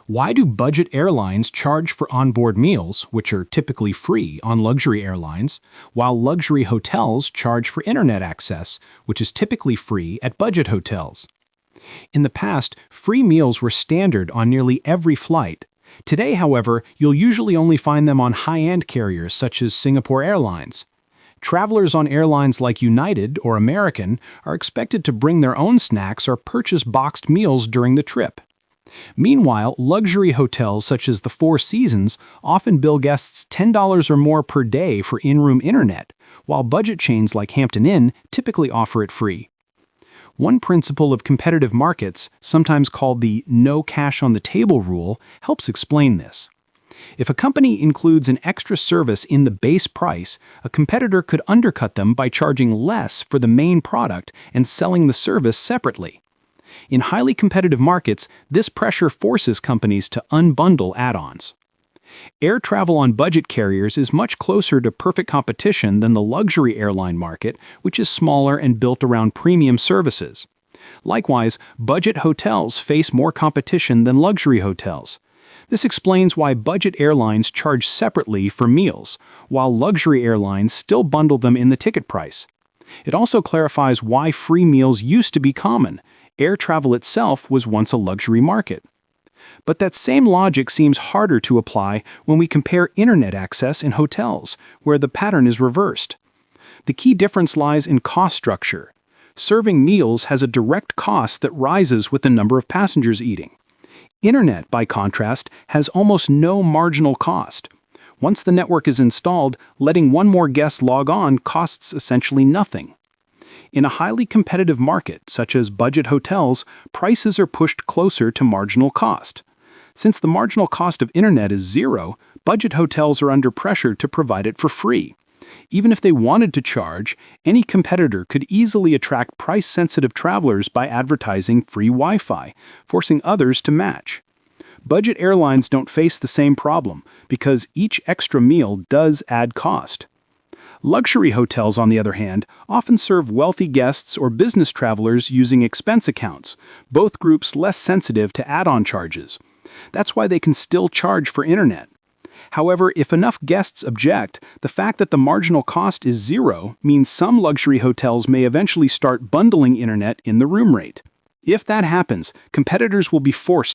Why do budget airlines charge for onboard meals, which are typically free on luxury airlines, while luxury hotels charge for internet access, which is typically free at budget hotels? In the past, free meals were standard on nearly every flight. Today, however, you'll usually only find them on high-end carriers such as Singapore Airlines. Travelers on airlines like United or American are expected to bring their own snacks or purchase boxed meals during the trip. Meanwhile, luxury hotels such as the Four Seasons often bill guests $10 or more per day for in-room internet, while budget chains like Hampton Inn typically offer it free. One principle of competitive markets, sometimes called the no cash on the table rule, helps explain this. If a company includes an extra service in the base price, a competitor could undercut them by charging less for the main product and selling the service separately. In highly competitive markets, this pressure forces companies to unbundle add-ons. Air travel on budget carriers is much closer to perfect competition than the luxury airline market, which is smaller and built around premium services. Likewise, budget hotels face more competition than luxury hotels. This explains why budget airlines charge separately for meals, while luxury airlines still bundle them in the ticket price. It also clarifies why free meals used to be common. Air travel itself was once a luxury market. But that same logic seems harder to apply when we compare internet access in hotels, where the pattern is reversed. The key difference lies in cost structure. Serving meals has a direct cost that rises with the number of passengers eating. Internet, by contrast, has almost no marginal cost. Once the network is installed, letting one more guest log on costs essentially nothing. In a highly competitive market, such as budget hotels, prices are pushed closer to marginal cost. Since the marginal cost of internet is zero, budget hotels are under pressure to provide it for free. Even if they wanted to charge, any competitor could easily attract price-sensitive travelers by advertising free Wi-Fi, forcing others to match. Budget airlines don't face the same problem because each extra meal does add cost. Luxury hotels, on the other hand, often serve wealthy guests or business travelers using expense accounts, both groups less sensitive to add-on charges. That's why they can still charge for internet. However, if enough guests object, the fact that the marginal cost is zero means some luxury hotels may eventually start bundling internet in the room rate. If that happens, competitors will be forced